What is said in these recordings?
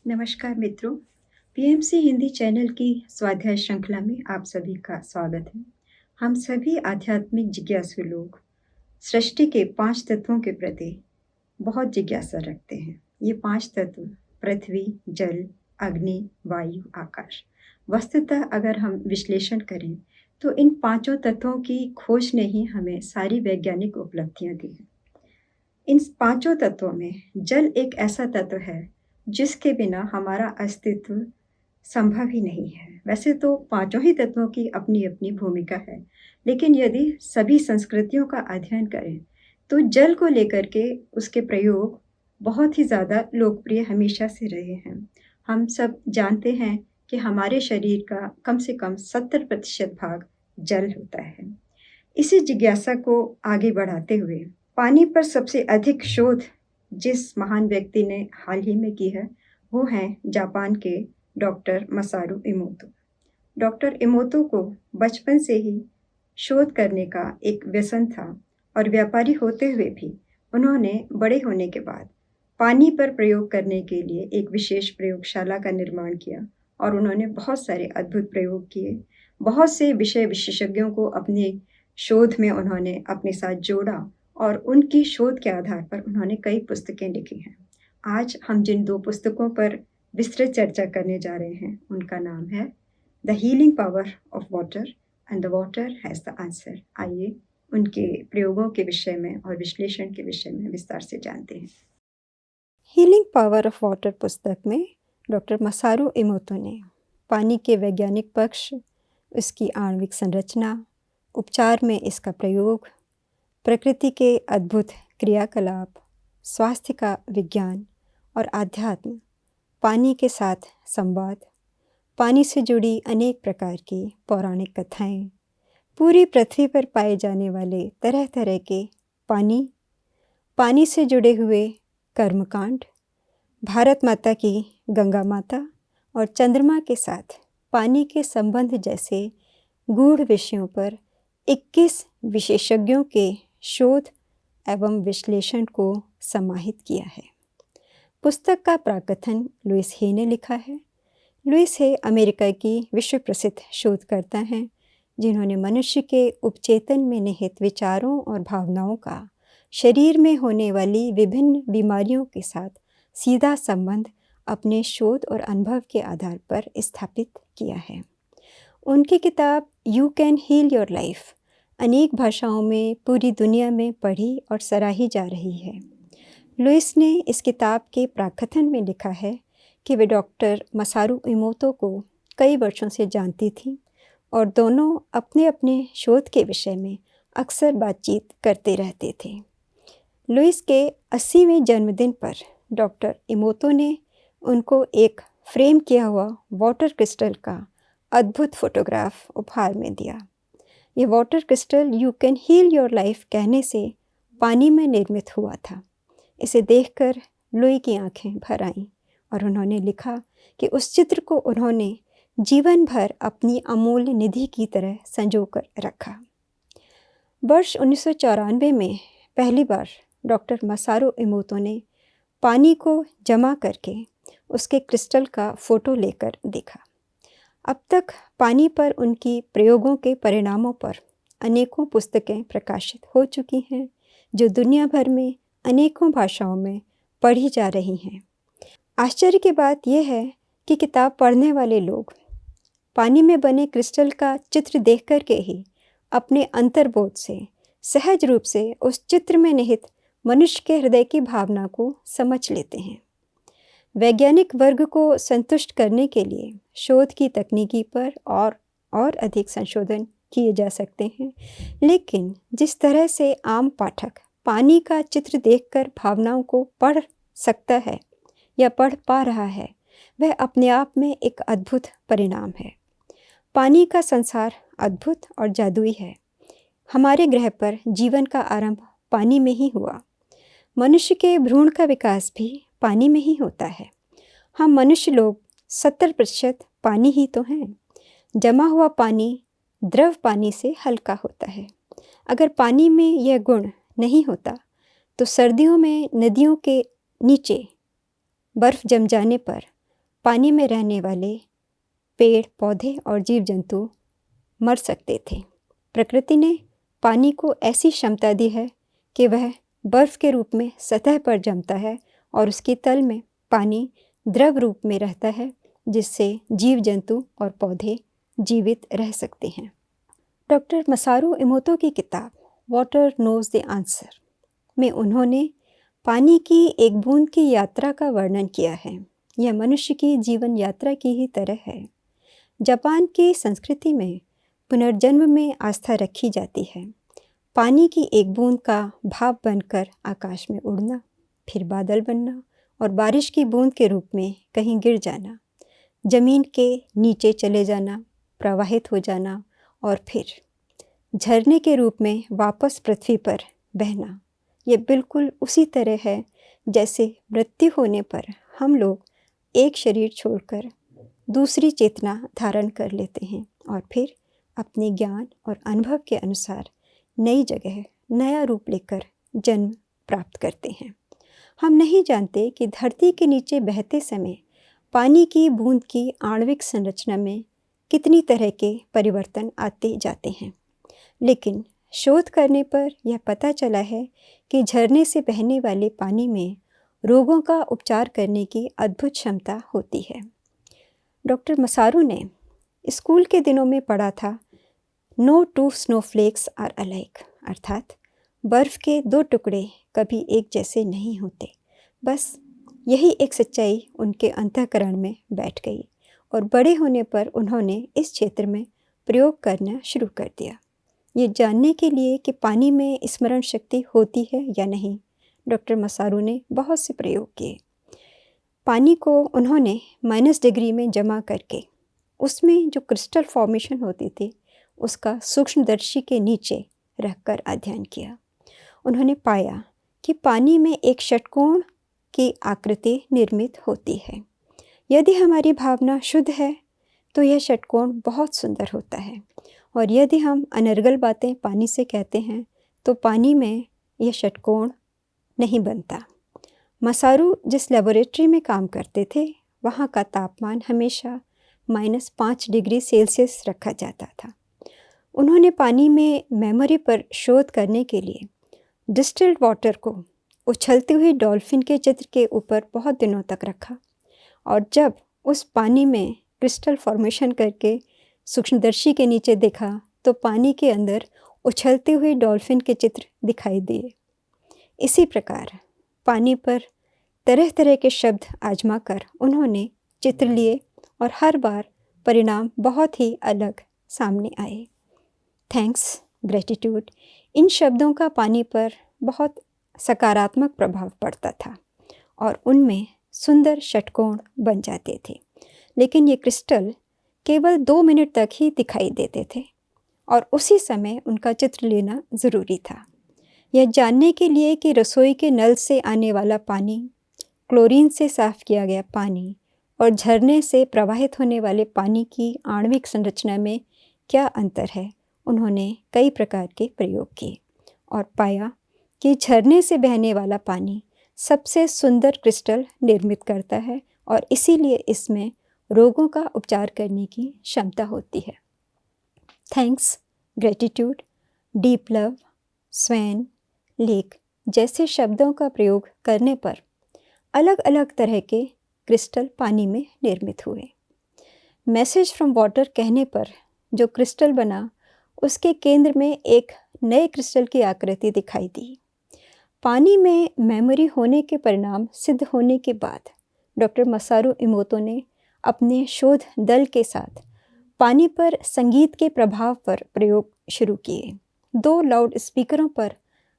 नमस्कार मित्रों, PMC Hindi channel की स्वाध्याय श्रृंखला में आप सभी का स्वागत है। हम सभी आध्यात्मिक जिज्ञासु लोग सृष्टि के 5 तत्वों के प्रति बहुत जिज्ञासा रखते हैं। ये 5 तत्व पृथ्वी, जल, अग्नि, वायु, आकाश। वस्तुतः अगर हम विश्लेषण करें तो इन पांचों तत्वों की खोज ने ही हमें सारी वैज्ञानिक उपलब्धियां दी हैं। इन पांचों तत्वों में जल एक ऐसा तत्व है जिसके बिना हमारा अस्तित्व संभव ही नहीं है। वैसे तो पांचों ही तत्वों की अपनी अपनी भूमिका है, लेकिन यदि सभी संस्कृतियों का अध्ययन करें तो जल को लेकर के उसके प्रयोग बहुत ही ज़्यादा लोकप्रिय हमेशा से रहे हैं। हम सब जानते हैं कि हमारे शरीर का कम से कम 70% भाग जल होता है। इसी जिज्ञासा को आगे बढ़ाते हुए पानी पर सबसे अधिक शोध जिस महान व्यक्ति ने हाल ही में की है वो हैं जापान के डॉक्टर मसारू इमोतो। डॉक्टर इमोतो को बचपन से ही शोध करने का एक व्यसन था और व्यापारी होते हुए भी उन्होंने बड़े होने के बाद पानी पर प्रयोग करने के लिए एक विशेष प्रयोगशाला का निर्माण किया और उन्होंने बहुत सारे अद्भुत प्रयोग किए। बहुत से विषय विशेषज्ञों को अपने शोध में उन्होंने अपने साथ जोड़ा और उनकी शोध के आधार पर उन्होंने कई पुस्तकें लिखी हैं। आज हम जिन 2 पुस्तकों पर विस्तृत चर्चा करने जा रहे हैं उनका नाम है the healing power of water and the water has the answer. आइए उनके प्रयोगों के विषय में और विश्लेषण के विषय में विस्तार से जानते हैं। हीलिंग पावर ऑफ वाटर पुस्तक में डॉक्टर मसारू इमोतो ने पानी के वैज्ञानिक पक्ष, उसकी आणविक संरचना, उपचार में इसका प्रयोग, प्रकृति के अद्भुत क्रियाकलाप, स्वास्थ्य का विज्ञान और आध्यात्म, पानी के साथ संवाद, पानी से जुड़ी अनेक प्रकार की पौराणिक कथाएं, पूरी पृथ्वी पर पाए जाने वाले तरह तरह के पानी से जुड़े हुए कर्मकांड, भारत माता की गंगा माता और चंद्रमा के साथ पानी के संबंध जैसे गूढ़ विषयों पर 21 विशेषज्ञों के शोध एवं विश्लेषण को समाहित किया है। पुस्तक का प्राकथन लुइस हे ने लिखा है। लुइस हे अमेरिका की विश्व प्रसिद्ध शोधकर्ता हैं जिन्होंने मनुष्य के उपचेतन में निहित विचारों और भावनाओं का शरीर में होने वाली विभिन्न बीमारियों के साथ सीधा संबंध अपने शोध और अनुभव के आधार पर स्थापित किया है। उनकी किताब you can heal your life अनेक भाषाओं में पूरी दुनिया में पढ़ी और सराही जा रही है। लुइस ने इस किताब के प्राकथन में लिखा है कि वे डॉक्टर मसारू इमोतो को कई वर्षों से जानती थीं और दोनों अपने अपने शोध के विषय में अक्सर बातचीत करते रहते थे। लुइस के 80वें जन्मदिन पर डॉक्टर इमोतो ने उनको एक फ्रेम किया हुआ वाटर क्रिस्टल का अद्भुत फोटोग्राफ उपहार में दिया। ये water crystal you can heal your life कहने से पानी में निर्मित हुआ था। इसे देखकर लुई की आंखें भर आईं और उन्होंने लिखा कि उस चित्र को उन्होंने जीवन भर अपनी अमूल्य निधि की तरह संजोकर रखा। वर्ष 1994 में पहली बार डॉक्टर मसारू इमोतो ने पानी को जमा करके उसके क्रिस्टल का फ़ोटो लेकर देखा। अब तक पानी पर उनकी प्रयोगों के परिणामों पर अनेकों पुस्तकें प्रकाशित हो चुकी हैं जो दुनिया भर में अनेकों भाषाओं में पढ़ी जा रही हैं। आश्चर्य की बात यह है कि किताब पढ़ने वाले लोग पानी में बने क्रिस्टल का चित्र देख कर के ही अपने अंतर्बोध से सहज रूप से उस चित्र में निहित मनुष्य के हृदय की भावना को समझ लेते हैं। वैज्ञानिक वर्ग को संतुष्ट करने के लिए शोध की तकनीकी पर और अधिक संशोधन किए जा सकते हैं, लेकिन जिस तरह से आम पाठक पानी का चित्र देखकर भावनाओं को पढ़ सकता है या पढ़ पा रहा है, वह अपने आप में एक अद्भुत परिणाम है। पानी का संसार अद्भुत और जादुई है। हमारे ग्रह पर जीवन का आरंभ पानी में ही हुआ। मनुष्य के भ्रूण का विकास भी पानी में ही होता है। हम मनुष्य लोग 70% पानी ही तो हैं। जमा हुआ पानी द्रव पानी से हल्का होता है। अगर पानी में यह गुण नहीं होता तो सर्दियों में नदियों के नीचे बर्फ़ जम जाने पर पानी में रहने वाले पेड़ पौधे और जीव जंतु मर सकते थे। प्रकृति ने पानी को ऐसी क्षमता दी है कि वह बर्फ़ के रूप में सतह पर जमता है और उसके तल में पानी द्रव रूप में रहता है, जिससे जीव जंतु और पौधे जीवित रह सकते हैं। डॉक्टर मसारू इमोतो की किताब वाटर नोज द आंसर में उन्होंने पानी की एक बूंद की यात्रा का वर्णन किया है। यह मनुष्य की जीवन यात्रा की ही तरह है। जापान की संस्कृति में पुनर्जन्म में आस्था रखी जाती है। पानी की एक बूंद का भाप बनकर आकाश में उड़ना, फिर बादल बनना और बारिश की बूंद के रूप में कहीं गिर जाना, जमीन के नीचे चले जाना, प्रवाहित हो जाना और फिर झरने के रूप में वापस पृथ्वी पर बहना। ये बिल्कुल उसी तरह है जैसे मृत्यु होने पर हम लोग एक शरीर छोड़कर दूसरी चेतना धारण कर लेते हैं और फिर अपने ज्ञान और अनुभव के अनुसार नई जगह, नया रूप लेकर जन्म प्राप्त करते हैं। हम नहीं जानते कि धरती के नीचे बहते समय पानी की बूंद की आणविक संरचना में कितनी तरह के परिवर्तन आते जाते हैं, लेकिन शोध करने पर यह पता चला है कि झरने से बहने वाले पानी में रोगों का उपचार करने की अद्भुत क्षमता होती है। डॉक्टर मसारू ने स्कूल के दिनों में पढ़ा था, no two snowflakes are alike, अर्थात बर्फ़ के दो टुकड़े कभी एक जैसे नहीं होते। बस यही एक सच्चाई उनके अंतःकरण में बैठ गई और बड़े होने पर उन्होंने इस क्षेत्र में प्रयोग करना शुरू कर दिया। ये जानने के लिए कि पानी में स्मरण शक्ति होती है या नहीं, डॉक्टर मसारू ने बहुत से प्रयोग किए। पानी को उन्होंने -डिग्री में जमा करके उसमें जो क्रिस्टल फॉर्मेशन होती थी उसका सूक्ष्मदर्शी के नीचे रखकर अध्ययन किया। उन्होंने पाया कि पानी में एक षटकोण की आकृति निर्मित होती है। यदि हमारी भावना शुद्ध है तो यह षटकोण बहुत सुंदर होता है, और यदि हम अनर्गल बातें पानी से कहते हैं तो पानी में यह षटकोण नहीं बनता। मसारू जिस लेबोरेटरी में काम करते थे वहाँ का तापमान हमेशा -5 डिग्री सेल्सियस रखा जाता था। उन्होंने पानी में मेमोरी पर शोध करने के लिए डिस्टिल्ड वाटर को उछलती हुई डॉल्फिन के चित्र के ऊपर बहुत दिनों तक रखा, और जब उस पानी में क्रिस्टल फॉर्मेशन करके सूक्ष्मदर्शी के नीचे देखा तो पानी के अंदर उछलती हुई डॉल्फिन के चित्र दिखाई दिए। इसी प्रकार पानी पर तरह तरह के शब्द आजमा कर उन्होंने चित्र लिए और हर बार परिणाम बहुत ही अलग सामने आए। थैंक्स, ग्रेटिट्यूड, इन शब्दों का पानी पर बहुत सकारात्मक प्रभाव पड़ता था और उनमें सुंदर षटकोण बन जाते थे। लेकिन ये क्रिस्टल केवल 2 मिनट तक ही दिखाई देते थे और उसी समय उनका चित्र लेना ज़रूरी था, यह जानने के लिए कि रसोई के नल से आने वाला पानी, क्लोरीन से साफ़ किया गया पानी और झरने से प्रवाहित होने वाले पानी की आणविक संरचना में क्या अंतर है। उन्होंने कई प्रकार के प्रयोग किए और पाया कि झरने से बहने वाला पानी सबसे सुंदर क्रिस्टल निर्मित करता है और इसीलिए इसमें रोगों का उपचार करने की क्षमता होती है। Thanks, gratitude, deep love, swan, lake जैसे शब्दों का प्रयोग करने पर अलग अलग तरह के क्रिस्टल पानी में निर्मित हुए। मैसेज फ्रॉम वाटर कहने पर जो क्रिस्टल बना उसके केंद्र में एक नए क्रिस्टल की आकृति दिखाई दी। पानी में मेमोरी होने के परिणाम सिद्ध होने के बाद डॉक्टर मसारू इमोतो ने अपने शोध दल के साथ पानी पर संगीत के प्रभाव पर प्रयोग शुरू किए। 2 लाउड स्पीकरों पर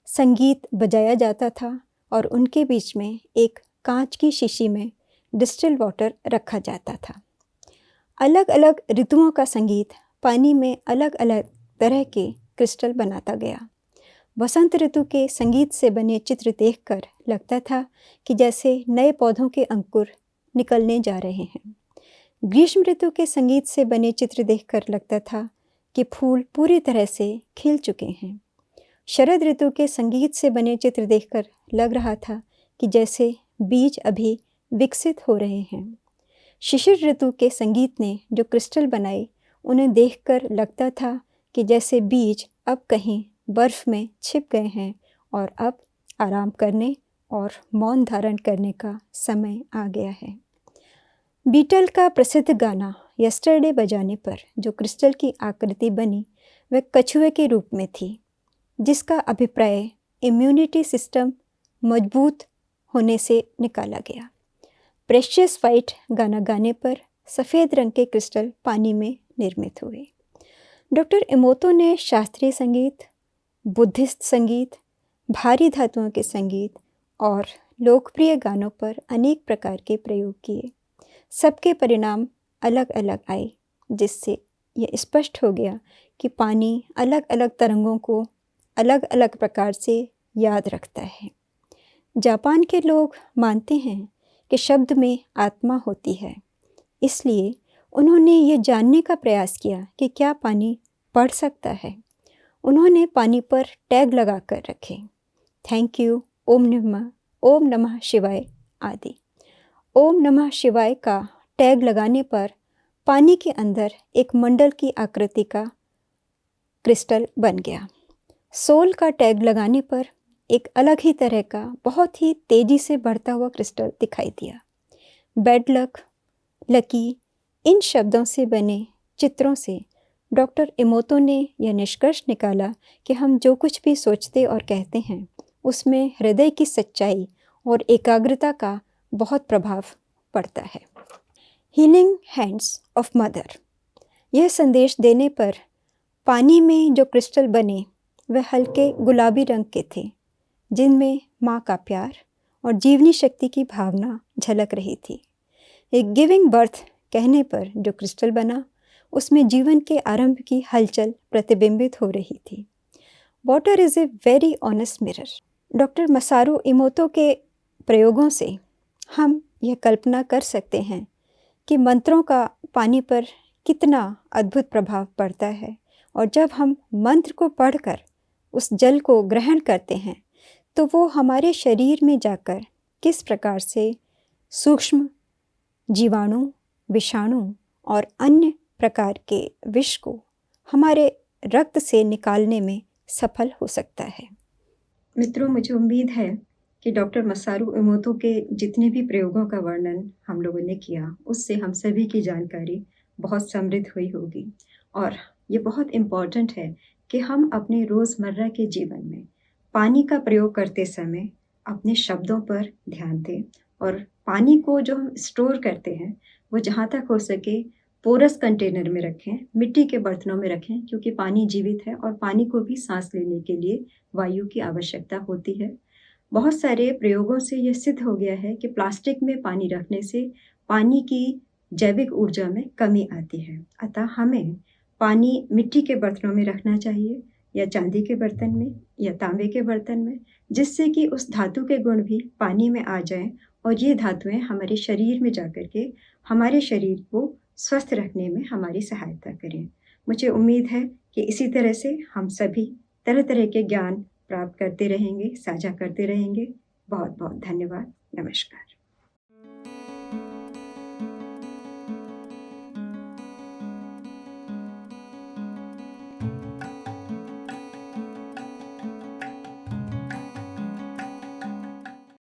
संगीत बजाया जाता था और उनके बीच में एक कांच की शीशी में डिस्टिल्ड वाटर रखा जाता था। अलग अलग ऋतुओं का संगीत पानी में अलग अलग तरह के क्रिस्टल बनाता गया। वसंत ऋतु के संगीत से बने चित्र देखकर लगता था कि जैसे नए पौधों के अंकुर निकलने जा रहे हैं। ग्रीष्म ऋतु के संगीत से बने चित्र देखकर लगता था कि फूल पूरी तरह से खिल चुके हैं। शरद ऋतु के संगीत से बने चित्र देखकर लग रहा था कि जैसे बीज अभी विकसित हो रहे हैं। शिशिर ऋतु के संगीत ने जो क्रिस्टल बनाए, उन्हें देखकर लगता था कि जैसे बीज अब कहीं बर्फ में छिप गए हैं और अब आराम करने और मौन धारण करने का समय आ गया है। बीटल का प्रसिद्ध गाना यस्टरडे बजाने पर जो क्रिस्टल की आकृति बनी वह कछुए के रूप में थी, जिसका अभिप्राय इम्यूनिटी सिस्टम मजबूत होने से निकाला गया। प्रेशियस वाइट गाना गाने पर सफ़ेद रंग के क्रिस्टल पानी में निर्मित हुए। डॉक्टर इमोतो ने शास्त्रीय संगीत, बुद्धिस्ट संगीत, भारी धातुओं के संगीत और लोकप्रिय गानों पर अनेक प्रकार के प्रयोग किए। सबके परिणाम अलग अलग आए, जिससे यह स्पष्ट हो गया कि पानी अलग अलग तरंगों को अलग अलग प्रकार से याद रखता है। जापान के लोग मानते हैं कि शब्द में आत्मा होती है, इसलिए उन्होंने ये जानने का प्रयास किया कि क्या पानी पढ़ सकता है। उन्होंने पानी पर टैग लगा कर रखे, थैंक यू, ओम नमः शिवाय आदि। ओम नमः शिवाय का टैग लगाने पर पानी के अंदर एक मंडल की आकृति का क्रिस्टल बन गया। सोल का टैग लगाने पर एक अलग ही तरह का बहुत ही तेजी से बढ़ता हुआ क्रिस्टल दिखाई दिया। बैड लक, लकी, इन शब्दों से बने चित्रों से डॉक्टर इमोतो ने यह निष्कर्ष निकाला कि हम जो कुछ भी सोचते और कहते हैं उसमें हृदय की सच्चाई और एकाग्रता का बहुत प्रभाव पड़ता है। हीलिंग हैंड्स ऑफ मदर, यह संदेश देने पर पानी में जो क्रिस्टल बने वह हल्के गुलाबी रंग के थे, जिनमें माँ का प्यार और जीवनी शक्ति की भावना झलक रही थी। एक गिविंग बर्थ कहने पर जो क्रिस्टल बना उसमें जीवन के आरंभ की हलचल प्रतिबिंबित हो रही थी। Water is a very honest mirror. Doctor मसारू Emoto के प्रयोगों से हम यह कल्पना कर सकते हैं कि मंत्रों का पानी पर कितना अद्भुत प्रभाव पड़ता है, और जब हम मंत्र को पढ़कर उस जल को ग्रहण करते हैं तो वो हमारे शरीर में जाकर किस प्रकार से सूक्ष्म जीवाणु, विषाणु और अन्य प्रकार के विष को हमारे रक्त से निकालने में सफल हो सकता है। मित्रों, मुझे उम्मीद है कि डॉक्टर मसारू इमोतो के जितने भी प्रयोगों का वर्णन हम लोगों ने किया उससे हम सभी की जानकारी बहुत समृद्ध हुई होगी। और ये बहुत इम्पॉर्टेंट है कि हम अपने रोज़मर्रा के जीवन में पानी का प्रयोग करते समय अपने शब्दों पर ध्यान दें, और पानी को जो हम स्टोर करते हैं वो जहाँ तक हो सके पोरस कंटेनर में रखें, मिट्टी के बर्तनों में रखें, क्योंकि पानी जीवित है और पानी को भी सांस लेने के लिए वायु की आवश्यकता होती है। बहुत सारे प्रयोगों से यह सिद्ध हो गया है कि प्लास्टिक में पानी रखने से पानी की जैविक ऊर्जा में कमी आती है। अतः हमें पानी मिट्टी के बर्तनों में रखना चाहिए, या चांदी के बर्तन में या तांबे के बर्तन में, जिससे कि उस धातु के गुण भी पानी में आ जाएं और ये धातुएं हमारे शरीर में जाकर के हमारे शरीर को स्वस्थ रखने में हमारी सहायता करें। मुझे उम्मीद है कि इसी तरह से हम सभी तरह तरह के ज्ञान प्राप्त करते रहेंगे, साझा करते रहेंगे। बहुत बहुत धन्यवाद। नमस्कार।